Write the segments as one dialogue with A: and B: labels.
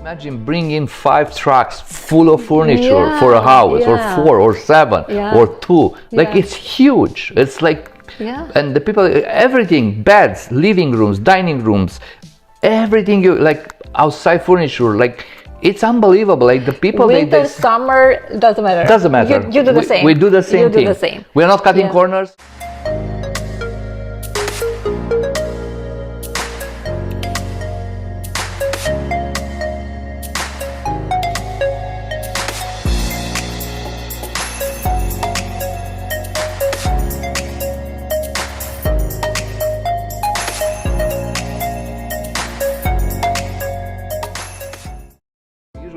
A: Imagine bringing 5 trucks full of furniture for a house, or 4 or 7 or 2. Like it's huge. It's like, and the people, everything, beds, living rooms, dining rooms, everything, you like outside furniture, like it's unbelievable. Like the people,
B: winter, summer, doesn't matter.
A: Doesn't matter.
B: You do the same.
A: We do the same thing.
B: Do the same.
A: We're not cutting corners.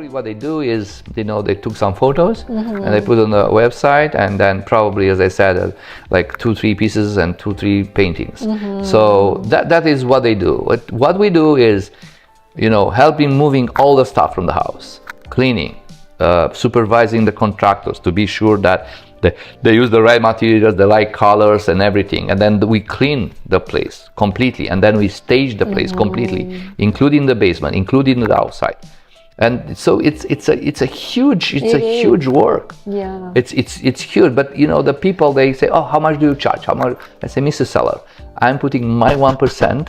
A: What they do is, they took some photos and they put on the website, and then probably, as I said, like 2-3 pieces and 2-3 paintings. So that is what they do. What we do is, helping moving all the stuff from the house, cleaning, supervising the contractors to be sure that they use the right materials, the right colors and everything, and then we clean the place completely, and then we stage the place completely, including the basement, including the outside. And so it's a huge work.
B: Yeah.
A: It's huge. But the people, they say, oh, how much do you charge? How much? I say, Mr. Seller, I'm putting my 1%.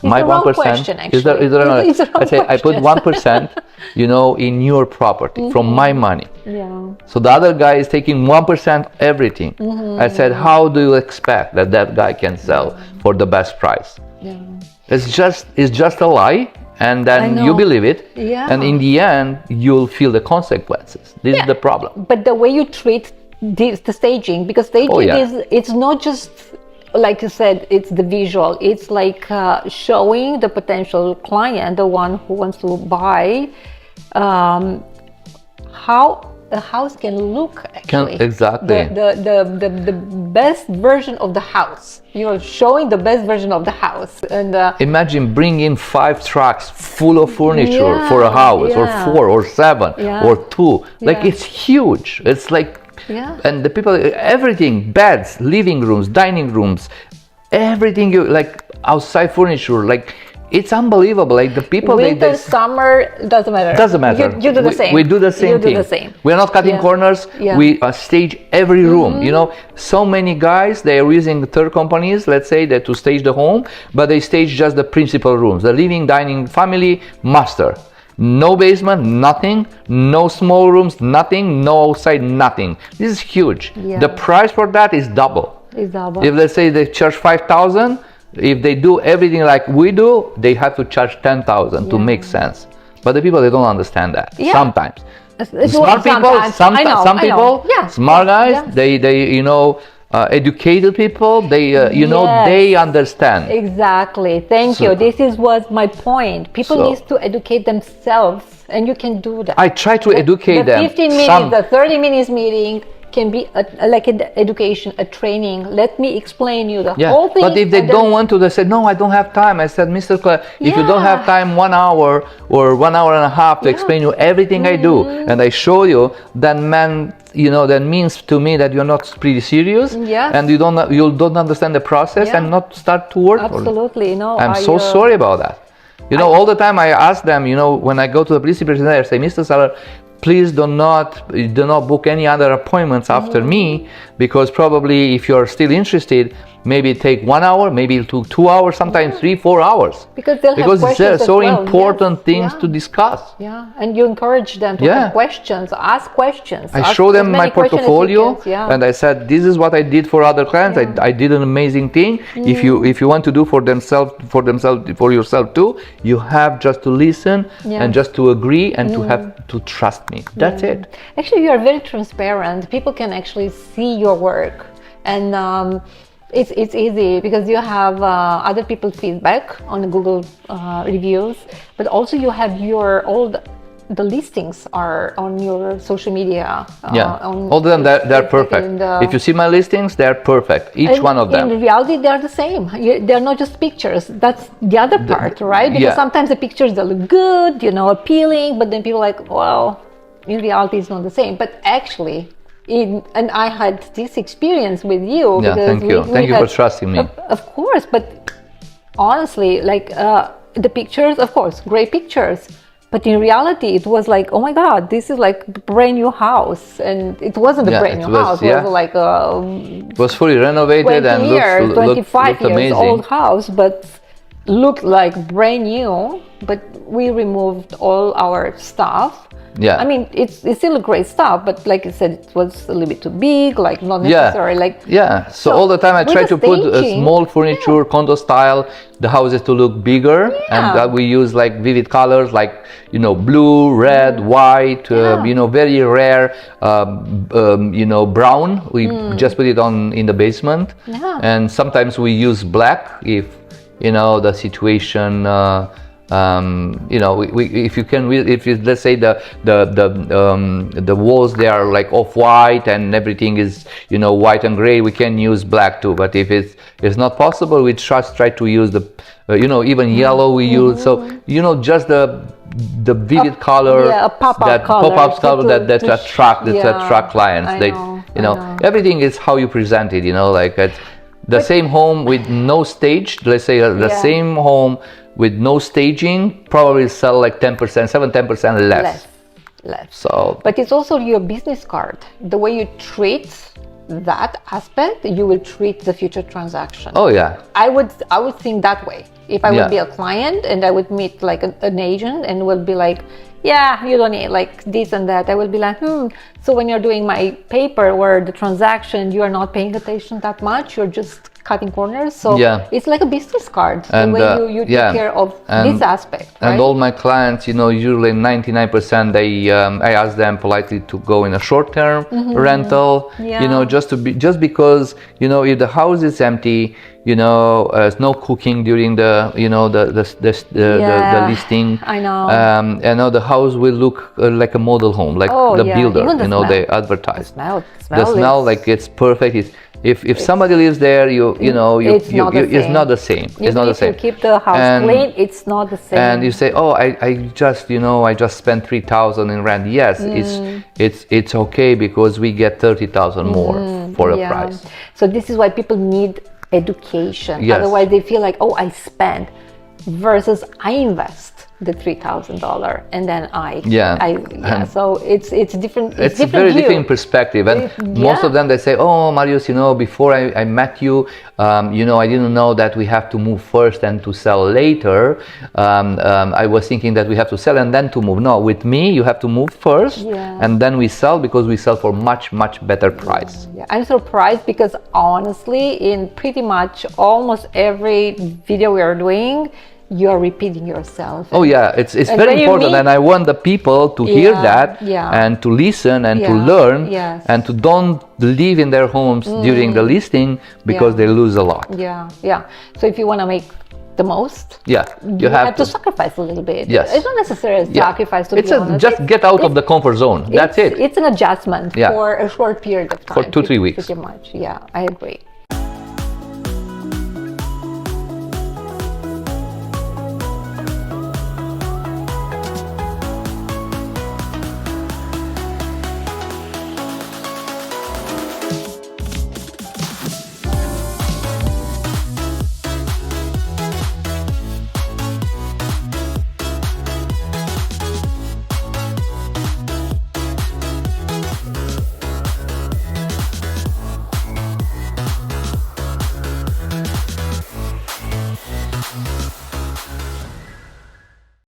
A: My 1%.
B: Question,
A: is there I say, I put 1%, in your property from my money.
B: Yeah.
A: So the other guy is taking 1% everything. I said, how do you expect that guy can sell for the best price?
B: Yeah.
A: It's just a lie. And then you believe it, and in the end, you'll feel the consequences. This is the problem.
B: But the way you treat the staging, because staging it's not just, like you said, it's the visual. It's like showing the potential client, the one who wants to buy, how a house can look actually.
A: Exactly.
B: The best version of the house. You're showing the best version of the house. And
A: imagine bringing 5 trucks full of furniture for a house, or 4 or 7 or 2. Like it's huge. It's like, and the people, everything, beds, living rooms, dining rooms, everything, you like outside furniture, like it's unbelievable. Like the people,
B: winter, summer, doesn't matter.
A: Doesn't matter.
B: You do the same.
A: We do the same thing.
B: Do the same.
A: We're not cutting corners. We stage every room. So many guys, they are using third companies, let's say, that to stage the home, but they stage just the principal rooms, the living, dining, family, master. No basement, nothing. No small rooms, nothing. No outside, nothing. This is huge. The price for that is double. If let's say they charge 5,000. If they do everything like we do, they have to charge 10,000 to make sense. But the people, they don't understand that. Sometimes. Smart people, some people, smart guys, they educated people, they they understand.
B: Exactly. Thank you. This was my point. People need to educate themselves, and you can do that.
A: I try to educate them.
B: The 15 minutes, the 30 minutes meeting can be like an education, a training. Let me explain you the whole thing.
A: But if they don't want to, they say, no, I don't have time. I said, Mr. Clare, if you don't have time 1 hour or 1 hour and a half to explain you everything I do, and I show you, then that means to me that you're not pretty serious, and you don't understand the process and not start to work.
B: Absolutely.
A: I'm so sorry about that. All the time I ask them, when I go to the police representative, I say, Mr. Seller, please do not book any other appointments after me, because probably if you're still interested, maybe take 1 hour, maybe it took 2 hours, sometimes 3-4 hours.
B: Because it's
A: so important things to discuss.
B: And you encourage them to have questions, ask questions.
A: I show them my portfolio, and I said, this is what I did for other clients. I did an amazing thing. If you want to do for yourself too, you have just to listen and just to agree and to have to trust me. That's it.
B: Actually, you are very transparent. People can actually see your work, and it's easy because you have other people's feedback on Google reviews, but also you have the listings are on your social media.
A: All of them, they're perfect. If you see my listings, they're perfect. Each one of them.
B: In reality, they're the same. They're not just pictures. That's the other part, right? Because sometimes the pictures, they look good, appealing, but then people are like, well, in reality, it's not the same. But actually, and I had this experience with you.
A: Thank you. Thank you for trusting me.
B: Of course, but honestly, like the pictures, of course, great pictures. But in reality, it was like, oh my God, this is like a brand new house. And it wasn't a brand new house. It was like
A: it was fully renovated
B: 20
A: and
B: years, 25
A: looked
B: years
A: amazing.
B: old house, but looked like brand new. But we removed all our stuff.
A: Yeah.
B: I mean, it's still a great stuff, but like you said, it was a little bit too big, like not necessary.
A: So all the time I try to put a small furniture, condo style, the houses to look bigger, and that we use like vivid colors, like blue, red, white, very rare, brown. We just put it in the basement, and sometimes we use black if the situation. If let's say the walls they are like off white and everything is white and gray, we can use black too. But if it's not possible, we just try to use the even yellow we use. So just the vivid color, pop-up color that attract clients.
B: I know.
A: Everything is how you present it. Like the same home with no stage. Let's say the same home with no staging probably sell like 10% less. So
B: but it's also your business card. The way you treat that aspect, you will treat the future transaction.
A: Oh yeah,
B: I would think that way. If I would be a client and I would meet like an agent and will be like, yeah, you don't need like this and that, I will be like, so when you're doing my paper or the transaction, you are not paying attention that much, you're just cutting corners. So it's like a business card,
A: and
B: the way you take care of this aspect.
A: And all my clients, usually 99%, I ask them politely to go in a short-term rental, just because if the house is empty, there's no cooking during the listing.
B: I know.
A: The house will look like a model home, like the builder. They advertise.
B: The
A: smell, like it's perfect. If somebody lives there, it's not the same. It's not the same.
B: If you keep the house clean, it's not the same.
A: And you say, oh, I just spent 3,000 in rent. Yes, it's okay because we get 30,000 more for a price.
B: So this is why people need education.
A: Yes.
B: Otherwise, they feel like, oh, I spend versus I invest the $3,000 and then so it's different.
A: It's a very different perspective, and most of them they say, oh, Marius, before I met you, I didn't know that we have to move first and to sell later. I was thinking that we have to sell and then to move. No, with me you have to move first and then we sell, because we sell for much better price.
B: I'm surprised because honestly, in pretty much almost every video we are doing, you are repeating yourself.
A: Oh yeah, it's very important, and I want the people to hear that and to listen and to learn and to don't live in their homes during the listing because they lose a lot.
B: So if you want to make the most,
A: you have
B: to sacrifice a little bit.
A: Yes,
B: it's not necessarily a sacrifice, to be honest.
A: Just get out of the comfort zone. That's it.
B: It's an adjustment for a short period of time,
A: for 2-3 weeks.
B: Pretty much. I agree.